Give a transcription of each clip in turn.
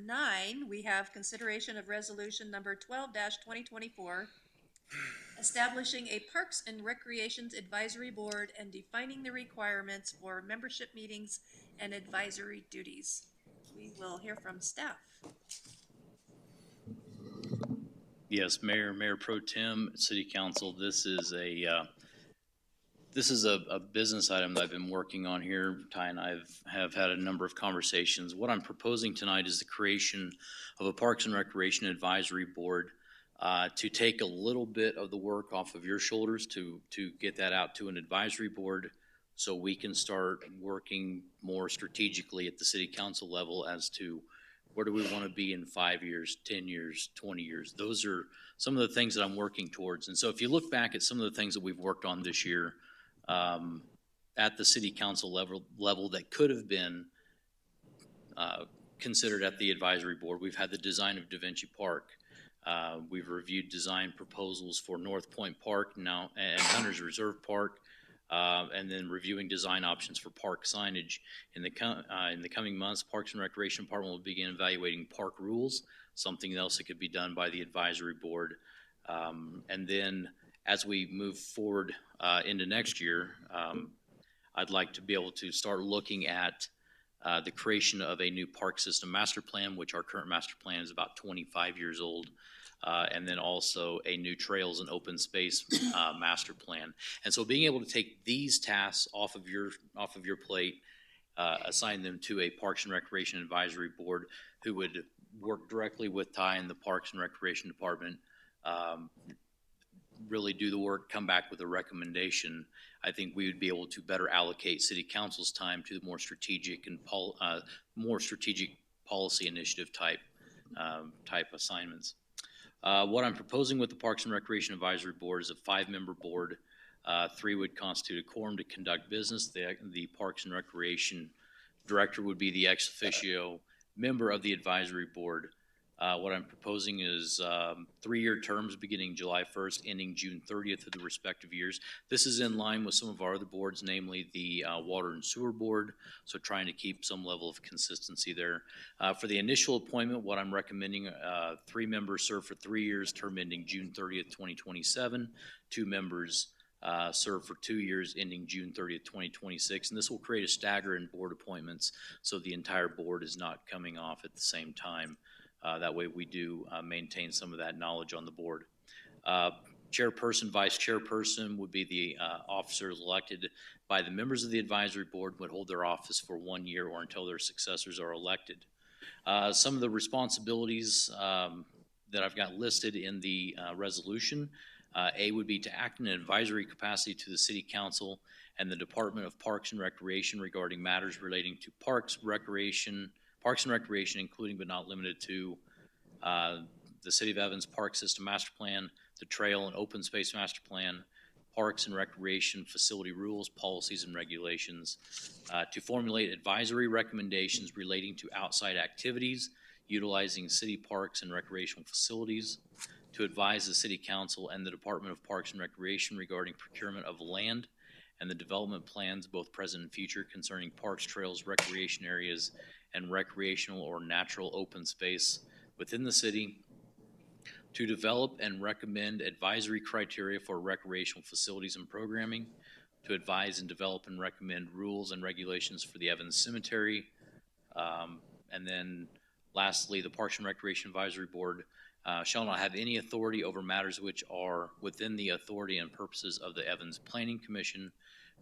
9, we have consideration of resolution number 12-2024, establishing a Parks and Recreations Advisory Board and defining the requirements for membership meetings and advisory duties. We will hear from staff. Yes, Mayor Pro Tem, City Council. This is a business item that I've been working on here. Ty and I have had a number of conversations. What I'm proposing tonight is the creation of a Parks and Recreation Advisory Board to take a little bit of the work off of your shoulders to get that out to an advisory board so we can start working more strategically at the City Council level as to where do we want to be in 5 years, 10 years, 20 years. Those are some of the things that I'm working towards. And so if you look back at some of the things that we've worked on this year, at the City Council level that could have been considered at the advisory board. We've had the design of Da Vinci Park. We've reviewed design proposals for North Point Park now and Hunters Reserve Park, and then reviewing design options for park signage. In the coming months, Parks and Recreation Department will begin evaluating park rules, something else that could be done by the advisory board. And then as we move forward into next year, I'd like to be able to start looking at the creation of a new park system master plan, which our current master plan is about 25 years old, and then also a new trails and open space master plan. And so being able to take these tasks off of your plate, assign them to a Parks and Recreation Advisory Board who would work directly with Ty and the Parks and Recreation Department, really do the work, come back with a recommendation. I think we would be able to better allocate City Council's time to the more strategic and policy initiative type assignments. What I'm proposing with the Parks and Recreation Advisory Board is a 5-member board. 3 would constitute a quorum to conduct business. The Parks and Recreation Director would be the ex officio member of the advisory board. What I'm proposing is 3-year terms beginning July 1st, ending June 30th of the respective years. This is in line with some of our other boards, namely the Water and Sewer Board, so trying to keep some level of consistency there. For the initial appointment, what I'm recommending, 3 members serve for 3 years, term ending June 30th, 2027. 2 members serve for 2 years, ending June 30th, 2026. And this will create a stagger in board appointments, so the entire board is not coming off at the same time. That way we do maintain some of that knowledge on the board. Chairperson, vice chairperson would be the officers elected by the members of the advisory board, would hold their office for 1 year or until their successors are elected. Some of the responsibilities that I've got listed in the resolution, A would be to act in an advisory capacity to the City Council and the Department of Parks and Recreation regarding matters relating to Parks and Recreation, including but not limited to the City of Evans Park System Master Plan, the Trail and Open Space Master Plan, Parks and Recreation Facility Rules, Policies, and Regulations, to formulate advisory recommendations relating to outside activities utilizing city parks and recreational facilities, to advise the City Council and the Department of Parks and Recreation regarding procurement of land and the development plans, both present and future, concerning parks, trails, recreation areas, and recreational or natural open space within the city, to develop and recommend advisory criteria for recreational facilities and programming, to advise and develop and recommend rules and regulations for the Evans Cemetery, and then lastly, the Parks and Recreation Advisory Board shall not have any authority over matters which are within the authority and purposes of the Evans Planning Commission,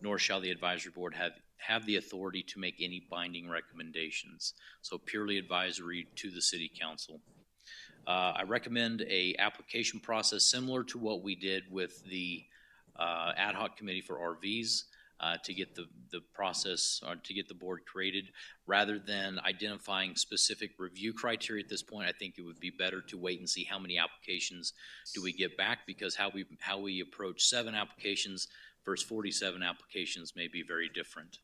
nor shall the advisory board have the authority to make any binding recommendations. So purely advisory to the City Council. I recommend a application process similar to what we did with the ad hoc committee for RVs to get the process, or to get the board created. Rather than identifying specific review criteria at this point, I think it would be better to wait and see how many applications do we get back, because how we approach 7 applications versus 47 applications may be very different.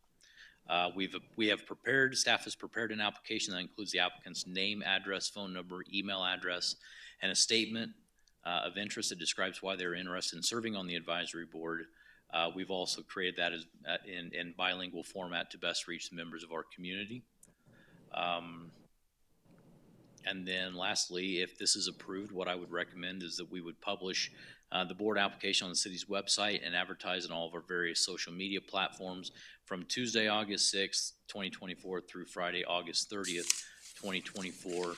Staff has prepared an application that includes the applicant's name, address, phone number, email address, and a statement of interest that describes why they're interested in serving on the advisory board. We've also created that in bilingual format to best reach the members of our community. And then lastly, if this is approved, what I would recommend is that we would publish the board application on the city's website and advertise on all of our various social media platforms from Tuesday, August 6th, 2024 through Friday, August 30th, 2024.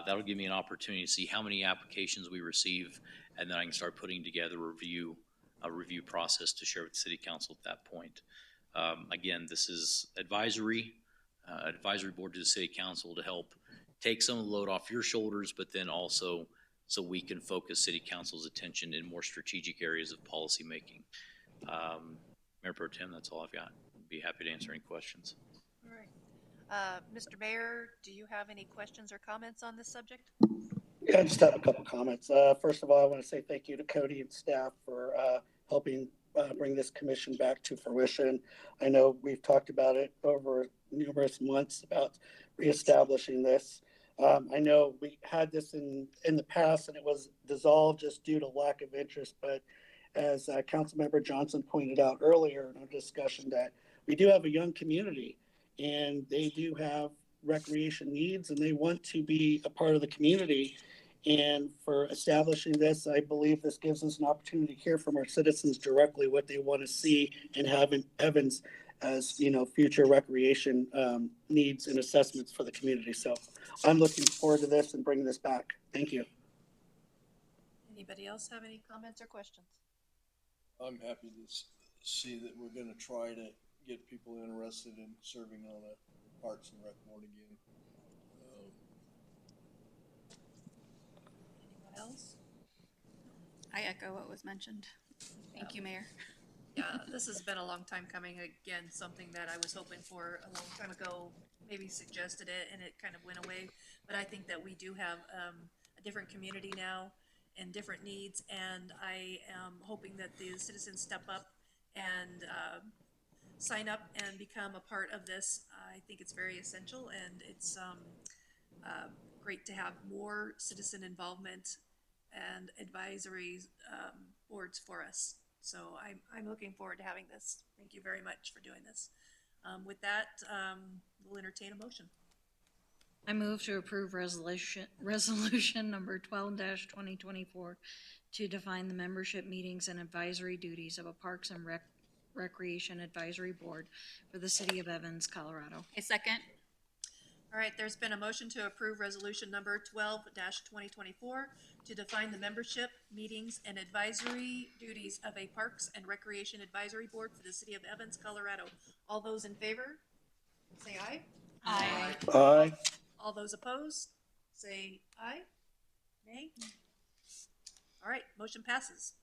That'll give me an opportunity to see how many applications we receive, and then I can start putting together a review process to share with the city council at that point. Again, this is advisory board to the city council to help take some of the load off your shoulders, but then also so we can focus city council's attention in more strategic areas of policy making. Mayor Pro Tem, that's all I've got. Be happy to answer any questions. All right. Mr. Mayor, do you have any questions or comments on this subject? Yeah, I just have a couple comments. First of all, I want to say thank you to Cody and staff for helping bring this commission back to fruition. I know we've talked about it over numerous months about reestablishing this. I know we had this in the past and it was dissolved just due to lack of interest, but as Councilmember Johnson pointed out earlier in our discussion, that we do have a young community and they do have recreation needs and they want to be a part of the community. And for establishing this, I believe this gives us an opportunity to hear from our citizens directly what they want to see and have in Evans as, you know, future recreation needs and assessments for the community. So I'm looking forward to this and bringing this back. Thank you. Anybody else have any comments or questions? I'm happy to see that we're gonna try to get people interested in serving on a Parks and Rec board again. Anyone else? I echo what was mentioned. Thank you, Mayor. Yeah, this has been a long time coming. Again, something that I was hoping for a long time ago, maybe suggested it and it kind of went away. But I think that we do have a different community now and different needs. And I am hoping that the citizens step up and sign up and become a part of this. I think it's very essential and it's great to have more citizen involvement and advisory boards for us. So I'm looking forward to having this. Thank you very much for doing this. With that, we'll entertain a motion. I move to approve resolution number 12-2024 to define the membership meetings and advisory duties of a Parks and Recreation Advisory Board for the city of Evans, Colorado. A second. All right, there's been a motion to approve resolution number 12-2024 to define the membership, meetings, and advisory duties of a Parks and Recreation Advisory Board for the city of Evans, Colorado. All those in favor, say aye. Aye. Aye. All those opposed, say aye. Nay? All right, motion passes.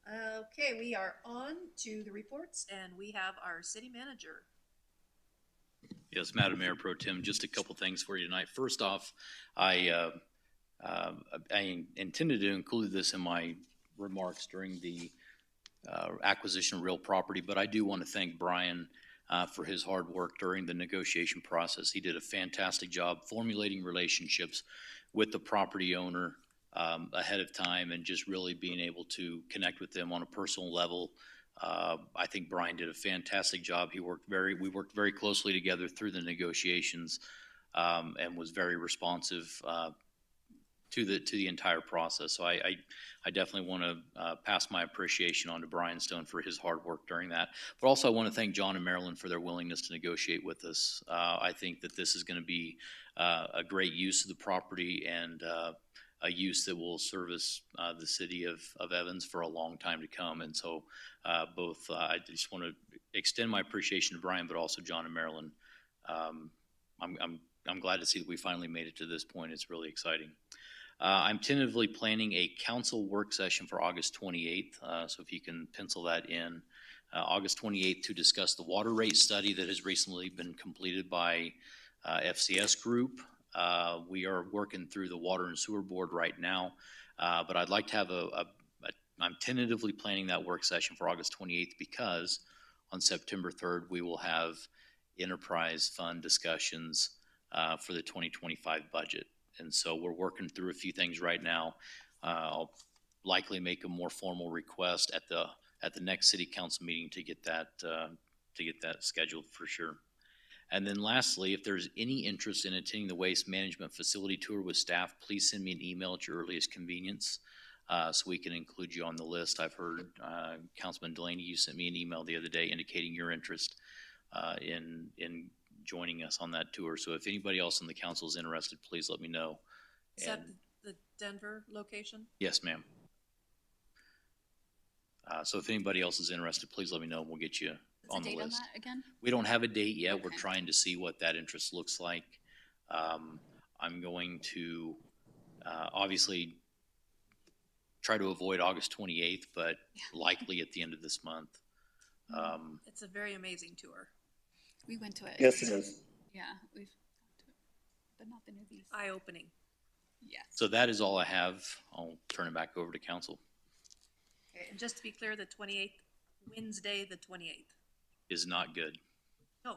Okay, we are on to the reports, and we have our city manager. Yes, Madam Mayor Pro Tem, just a couple things for you tonight. First off, I intended to include this in my remarks during the acquisition of real property, but I do want to thank Brian for his hard work during the negotiation process. He did a fantastic job formulating relationships with the property owner ahead of time and just really being able to connect with them on a personal level. I think Brian did a fantastic job. We worked very closely together through the negotiations and was very responsive to the entire process. So I definitely want to pass my appreciation on to Brian Stone for his hard work during that. But also I want to thank John and Marilyn for their willingness to negotiate with us. I think that this is going to be a great use of the property and a use that will service the city of Evans for a long time to come. And so I just want to extend my appreciation to Brian, but also John and Marilyn. I'm glad to see that we finally made it to this point. It's really exciting. I'm tentatively planning a council work session for August 28th. So if you can pencil that in, August 28th, to discuss the water rate study that has recently been completed by FCS Group. We are working through the Water and Sewer Board right now, but I'd like to have I'm tentatively planning that work session for August 28th because on September 3rd, we will have enterprise fund discussions for the 2025 budget. And so we're working through a few things right now. I'll likely make a more formal request at the next city council meeting to get that scheduled for sure. And then lastly, if there's any interest in attending the waste management facility tour with staff, please send me an email at your earliest convenience, so we can include you on the list. I've heard, Councilman Delaney, you sent me an email the other day indicating your interest in joining us on that tour. So if anybody else in the council is interested, please let me know. Is that And the Denver location? yes, ma'am. So if anybody else is interested, please let me know and we'll get you What's on the the date on list. that again? We don't have a date yet. We're Okay. trying to see what that interest looks like. I'm going to, obviously try to avoid August 28th, but likely at the end of this month. It's a very amazing tour, We went to it. Yes, it is. Yeah, we've gone to it, but not the newbies. eye-opening. Yes. So that is all I have. I'll turn it back over to council. Okay, and just to be clear, the 28th, Wednesday, the 28th. Is not good. No,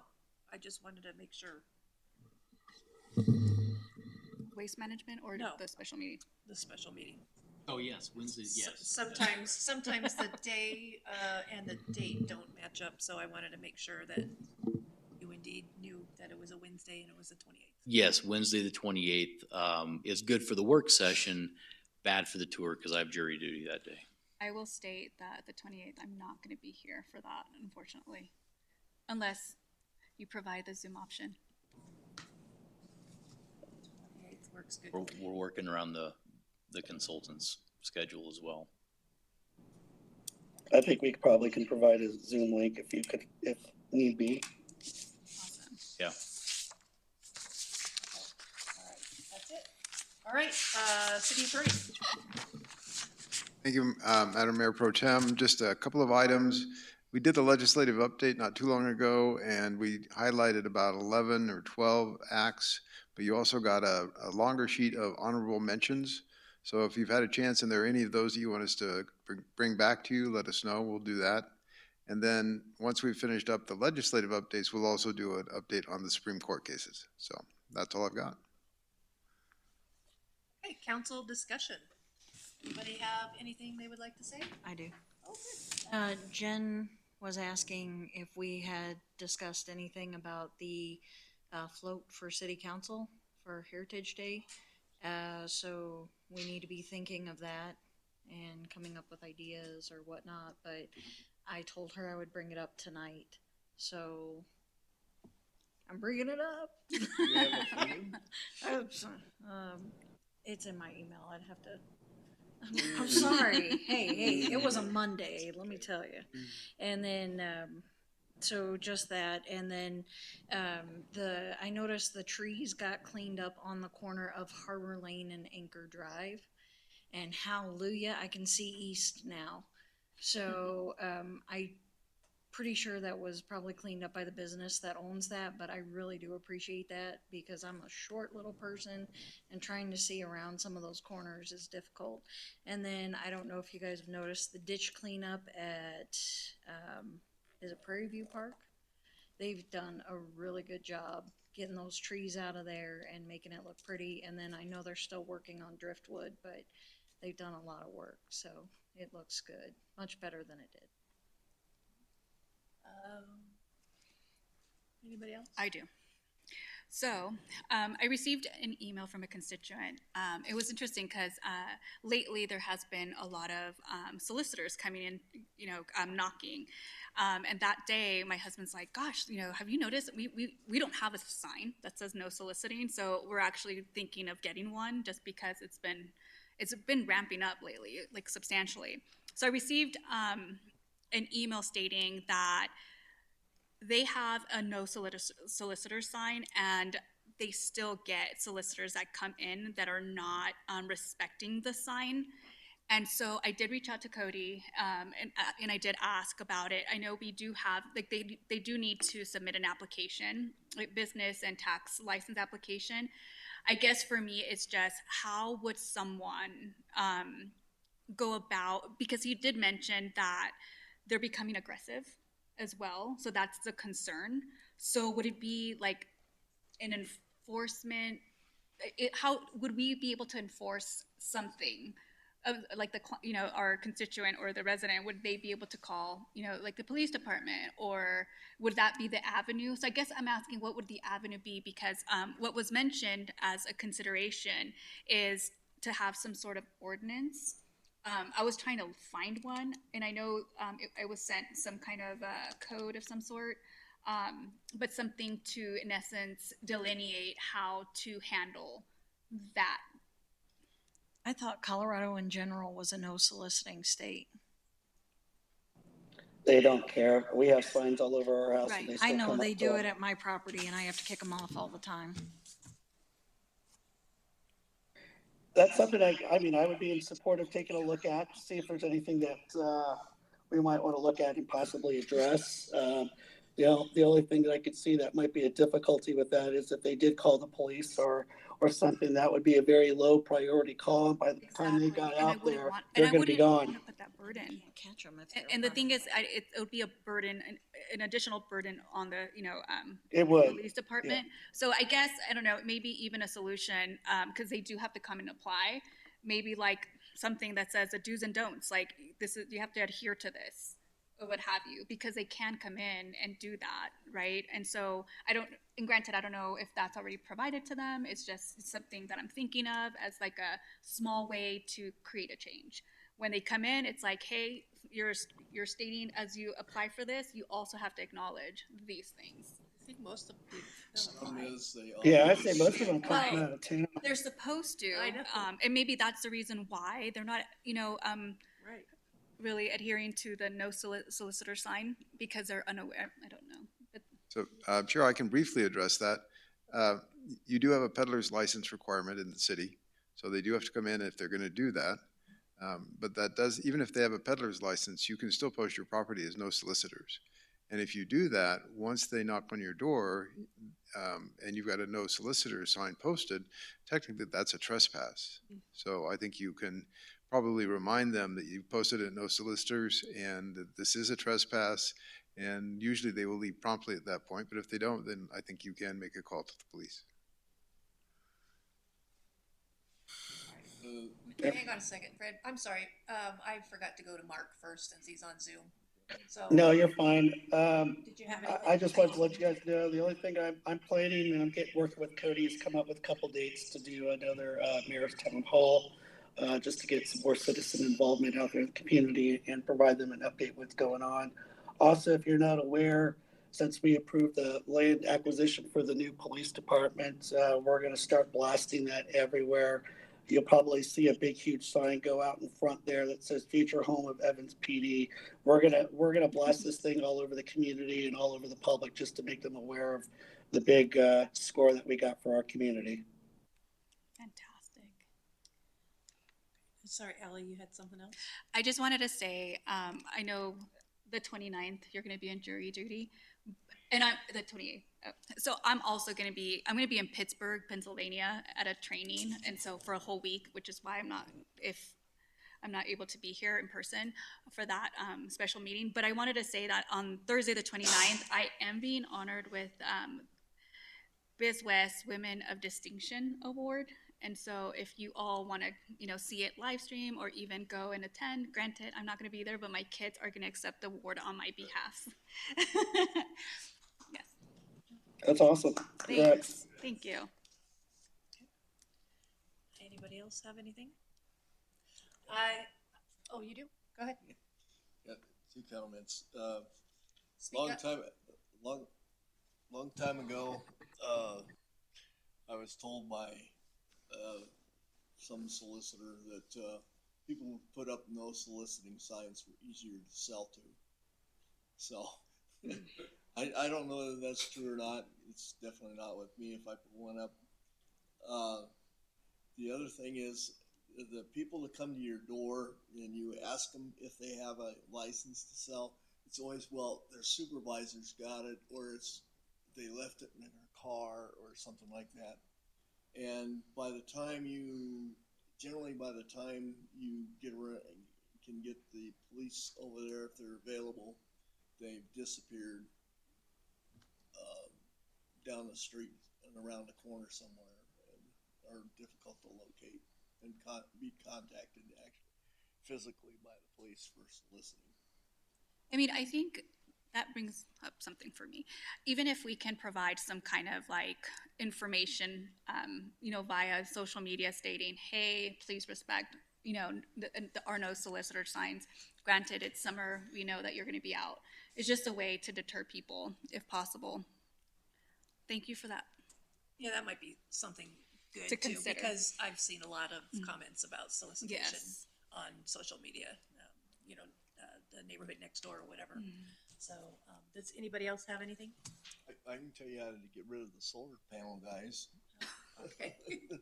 I just wanted to make sure, Waste management or No. the special meeting? the special meeting. Oh, yes, Wednesday, Sometimes the day, and the date don't match up, so I wanted to make sure that you indeed knew that it was a Wednesday and it was the 28th. Yes, Wednesday, the 28th, is good for the work session, bad for the tour because I have jury duty that day. I will state that the 28th, I'm not going to be here for that, unfortunately, unless you provide the Zoom option. 28th works good. We're working around the consultant's schedule as well. I think we probably can provide a Zoom link if need be. Awesome. Yeah. All right, that's it. All right, city attorney. Thank you, Madam Mayor Pro Tem. Just a couple of items. We did the legislative update not too long ago, and we highlighted about 11 or 12 acts, but you also got a longer sheet of honorable mentions. So if you've had a chance and there are any of those that you want us to bring back to you, let us know. We'll do that. And then once we've finished up the legislative updates, we'll also do an update on the Supreme Court cases. So that's all I've got. Okay, council discussion. Anybody have anything they would like to say? I do. Oh, good. Jen was asking if we had discussed anything about the float for city council for Heritage Day. So we need to be thinking of that and coming up with ideas or whatnot, but I told her I would bring it up tonight, so I'm bringing it up. It's in my email. I'd have to. I'm sorry. Hey, it was a Monday, let me tell you. And then, so just that, and then, I noticed the trees got cleaned up on the corner of Harbor Lane and Anchor Drive. And hallelujah, I can see east now. So, I pretty sure that was probably cleaned up by the business that owns that, but I really do appreciate that because I'm a short little person and trying to see around some of those corners is difficult. And then I don't know if you guys have noticed the ditch cleanup at, is it Prairie View Park? They've done a really good job getting those trees out of there and making it look pretty. And then I know they're still working on driftwood, but they've done a lot of work, so it looks good, much better than it did. Anybody else? I do. So, I received an email from a constituent. It was interesting because lately there has been a lot of solicitors coming in, knocking. And that day, my husband's like, "Gosh, have you noticed we don't have a sign that says no soliciting? So we're actually thinking of getting one just because it's been ramping up lately, like substantially." So I received an email stating that they have a no solicitor sign, and they still get solicitors that come in that are not respecting the sign. And so I did reach out to Cody, and I did ask about it. I know we do have, like, they do need to submit an application, like business and tax license application. I guess for me, it's just how would someone go about, because he did mention that they're becoming aggressive as well, so that's the concern. So would it be like an enforcement? How would we be able to enforce something like our constituent or the resident, would they be able to call, like the police department, or would that be the avenue? So I guess I'm asking, what would the avenue be? Because what was mentioned as a consideration is to have some sort of ordinance. I was trying to find one, and I know I was sent some kind of code of some sort, but something to, in essence, delineate how to handle that. I thought Colorado in general was a no soliciting state. They don't care. We have signs all over our house and Right. they I still know come they up to do it them. at my property and I have to kick them off all the time. That's something I mean, I would be in support of taking a look at, see if there's anything that we might want to look at and possibly address. The only thing that I could see that might be a difficulty with that is if they did call the police or something, that would be a very low priority call. And by the time they got And I out wouldn't there, want, and they're I going to be wouldn't want gone. to put that burden. Can't catch them if And, they're and the running. thing is, it would be a burden, an additional burden on the, It would. police department. So I guess, I don't know, maybe even a solution, because they do have to come and apply. Maybe like something that says the do's and don'ts, like this is, you have to adhere to this, or what have you, because they can come in and do that, right? And so and granted, I don't know if that's already provided to them. It's just something that I'm thinking of as like a small way to create a change. When they come in, it's like, hey, you're stating as you apply for this, you also have to acknowledge these things. I think most of the Some is they. Yeah, I'd offer say to most see of them it. come from Well, out of town. they're supposed to, I know. and maybe that's the reason why they're not, right. really adhering to the no solicitor sign, because they're unaware. I don't know, but So, Chair, I can briefly address that. Uh, You do have a peddler's license requirement in the city, so they do have to come in if they're going to do that. But that does, even if they have a peddler's license, you can still post your property as no solicitors. And if you do that, once they knock on your door, and you've got a no solicitor sign posted, technically that's a trespass. So I think you can probably remind them that you posted it no solicitors and that this is a trespass. And usually they will leave promptly at that point, but if they don't, then I think you can make a call to the police. Hang on a second, Fred. I'm sorry. I forgot to go to Mark first since he's on Zoom. So, No, you're fine. did you have anything? I just wanted to let you guys know, the only thing I'm planning and I'm working with Cody is come up with a couple dates to do another mayor's town hall, just to get some more citizen involvement out there in the community and provide them an update what's going on. Also, if you're not aware, since we approved the land acquisition for the new police department, we're going to start blasting that everywhere. You'll probably see a big, huge sign go out in front there that says "Future Home of Evans PD." We're gonna blast this thing all over the community and all over the public just to make them aware of the big score that we got for our community. fantastic. Sorry, Ellie, you had something else? I just wanted to say, I know the 29th you're going to be in jury duty, and I'm the 28th. So I'm also going to be in Pittsburgh, Pennsylvania at a training, and so for a whole week, which is why I'm not able to be here in person for that special meeting. But I wanted to say that on Thursday the 29th, I am being honored with Biz West Women of Distinction Award. And so if you all want to, see it live stream or even go and attend, granted, I'm not going to be there, but my kids are going to accept the award on my behalf. Yes. That's awesome. Congrats. Thank you. Anybody else have anything? Oh, you do? Go ahead. Yeah, two comments. Speak Long up. time ago, I was told by some solicitor that people who put up no soliciting signs were easier to sell to. So I don't know whether that's true or not. It's definitely not with me if I put one up. The other thing is the people that come to your door and you ask them if they have a license to sell, it's always, well, their supervisor's got it, or it's they left it in their car or something like that. And generally by the time you get around, can get the police over there if they're available, they've disappeared down the street and around the corner somewhere, and are difficult to locate and be contacted, actually. physically by the police for soliciting. I mean, I think that brings up something for me. Even if we can provide some kind of like information, via social media stating, hey, please respect, there are no solicitor signs. Granted, it's summer, we know that you're going to be out. It's just a way to deter people if possible. Thank you for that. Yeah, that might be something good To too, consider. because I've seen a lot of comments about solicitation Yes. on social media, the neighborhood next door or whatever. So, does anybody else have anything? I can tell you how to get rid of the solar panel guys Okay.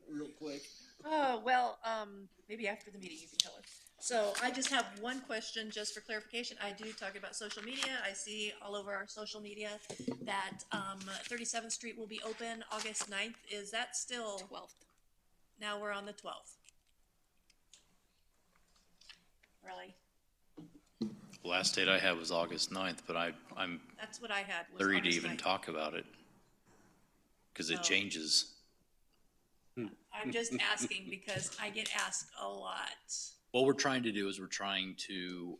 real quick. Oh, well, maybe after the meeting you can tell us. So I just have one question, just for clarification. I do talk about social media. I see all over our social media that 37th Street will be open August 9th. Is that still? 12th. Now we're on the 12th. Really? Last date I had was August 9th, but I'm That's what I had, was leery to August even 9th. talk about it. Cause it So- changes. I'm just asking because I get asked a lot. What we're trying to do is we're trying to,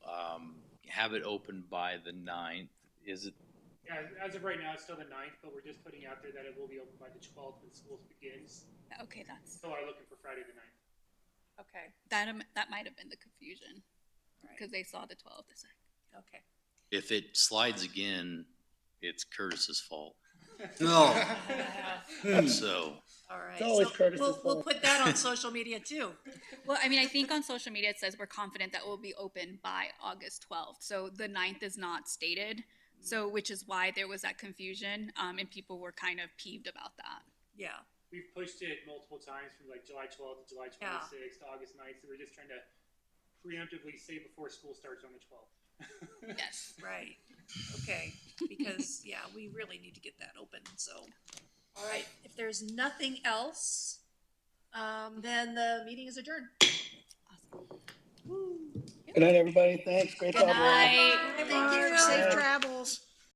have it open by the 9th. Is it, Yeah, as of right now, it's still the 9th, but we're just putting out there that it will be open by the 12th when school begins. Okay, that's Still are looking for Friday the 9th. Okay, that might have been the confusion right, because they saw the 12th. It's like, okay. if it slides again, it's Curtis's fault. No. So, All right. It's always So Curtis's we'll fault. put that on social media too. well, I mean, I think on social media it says we're confident that we'll be open by August 12th. So the 9th is not stated. So, which is why there was that confusion, and people were kind of peeved about that. Yeah, We've pushed it multiple times from like July 12th to July 26th to August 9th, so we're just trying to preemptively say before school starts on the 12th. Yes. right. Okay, because, yeah, we really need to get that open, so. All right, if there's nothing else, then the meeting is adjourned. Good night, everybody. Thanks. Great job, Lauren. Thank you. Safe travels.